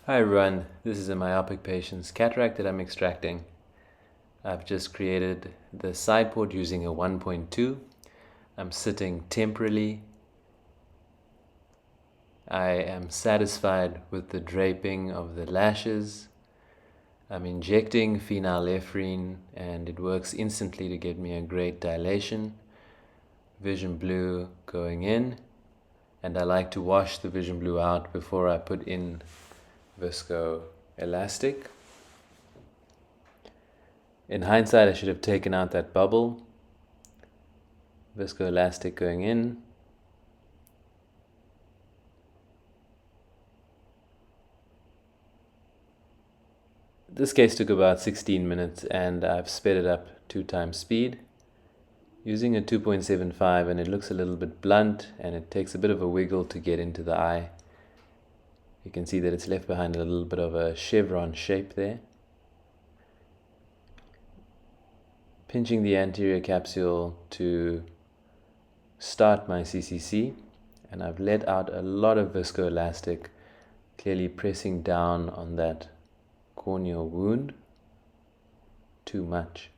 Hi everyone, this is a myopic patient's cataract that I'm extracting. I've just created the side port using a 1.2. I'm sitting temporally. I am satisfied with the draping of the lashes. I'm injecting phenylephrine and it works instantly to get me a great dilation. Vision blue going in, and I like to wash the vision blue out before I put in viscoelastic. In hindsight, I should have taken out that bubble. Viscoelastic going in. This case took about 16 minutes and I've sped it up 2 times speed using a 2.75, and it looks a little bit blunt and it takes a bit of a wiggle to get into the eye. You can see that it's left behind a little bit of a chevron shape there. Pinching the anterior capsule to start my CCC, and I've let out a lot of viscoelastic, clearly pressing down on that corneal wound. Too much.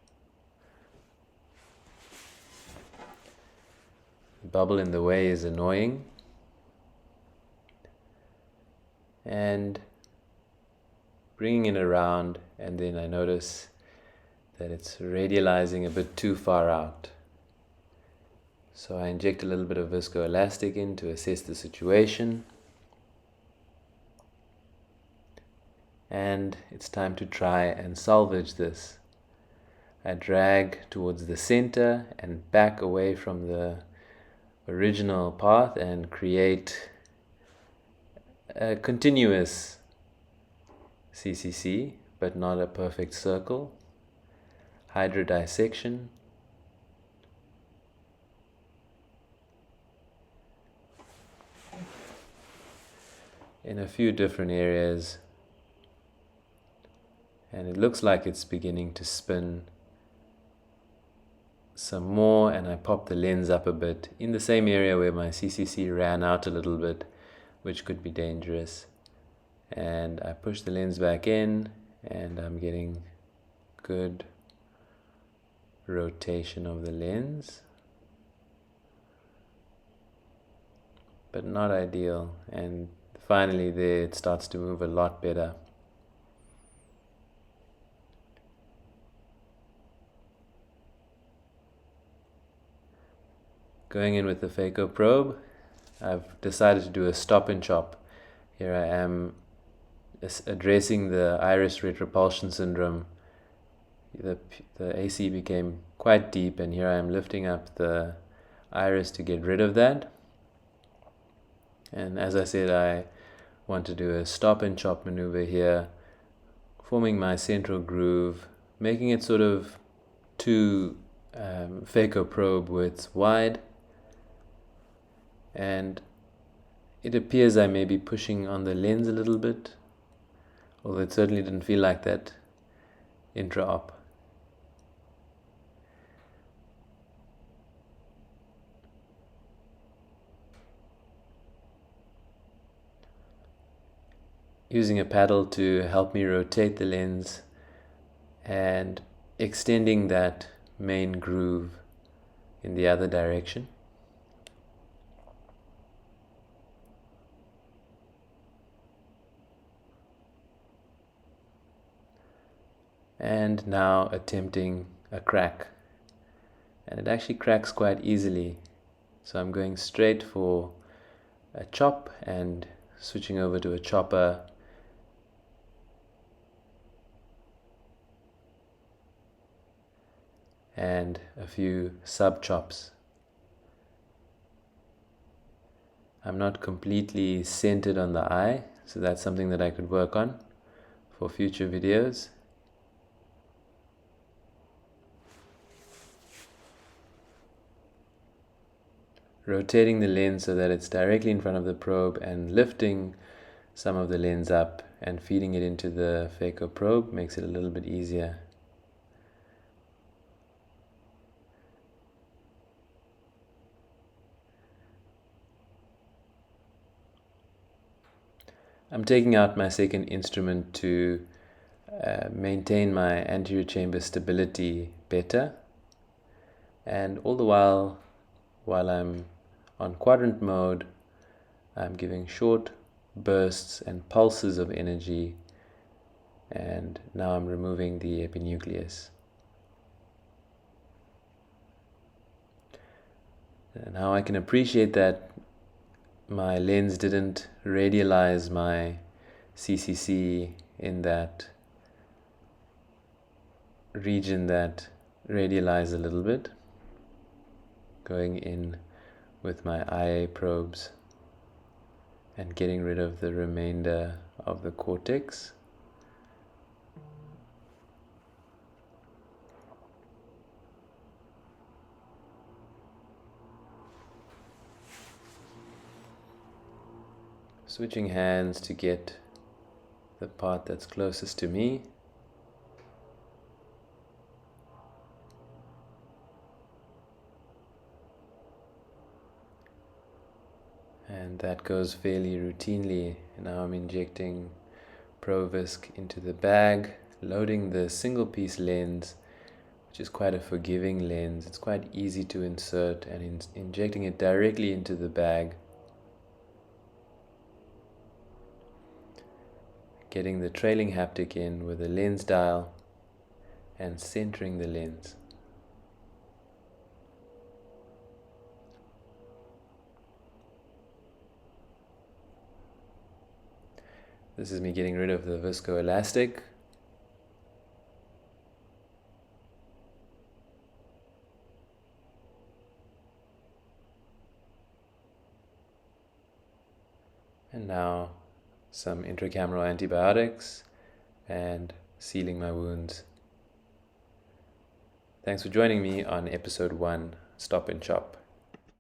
The bubble in the way is annoying, and bringing it around, and then I notice that it's radializing a bit too far out. So I inject a little bit of viscoelastic in to assess the situation. And it's time to try and salvage this. I drag towards the center and back away from the original path and create a continuous CCC, but not a perfect circle. Hydrodissection. In a few different areas, and it looks like it's beginning to spin some more, and I pop the lens up a bit in the same area where my CCC ran out a little bit, which could be dangerous. And I push the lens back in and I'm getting good rotation of the lens, but not ideal. And finally there it starts to move a lot better. Going in with the phaco probe, I've decided to do a stop and chop. Here I am addressing the iris retropulsion syndrome. The AC became quite deep, and here I am lifting up the iris to get rid of that. And as I said, I want to do a stop and chop maneuver here, forming my central groove, making it sort of 2 phaco probe widths wide. And it appears I may be pushing on the lens a little bit, although it certainly didn't feel like that intra-op. Using a paddle to help me rotate the lens and extending that main groove in the other direction. And now attempting a crack, and it actually cracks quite easily, so I'm going straight for a chop and switching over to a chopper, and a few sub chops. I'm not completely centered on the eye, so that's something that I could work on for future videos. Rotating the lens so that it's directly in front of the probe and lifting some of the lens up and feeding it into the phaco probe makes it a little bit easier. I'm taking out my second instrument to maintain my anterior chamber stability better, and all the while I'm on quadrant mode, I'm giving short bursts and pulses of energy, and now I'm removing the epinucleus. And now I can appreciate that my lens didn't radialize my CCC in that region that radialized a little bit, going in with my IA probes and getting rid of the remainder of the cortex. Switching hands to get the part that's closest to me. And that goes fairly routinely. Now I'm injecting Provisc into the bag, loading the single piece lens, which is quite a forgiving lens. It's quite easy to insert, and injecting it directly into the bag, getting the trailing haptic in with the lens dial and centering the lens. This is me getting rid of the viscoelastic. And now some intracameral antibiotics and sealing my wounds. Thanks for joining me on episode 1, Stop and Chop.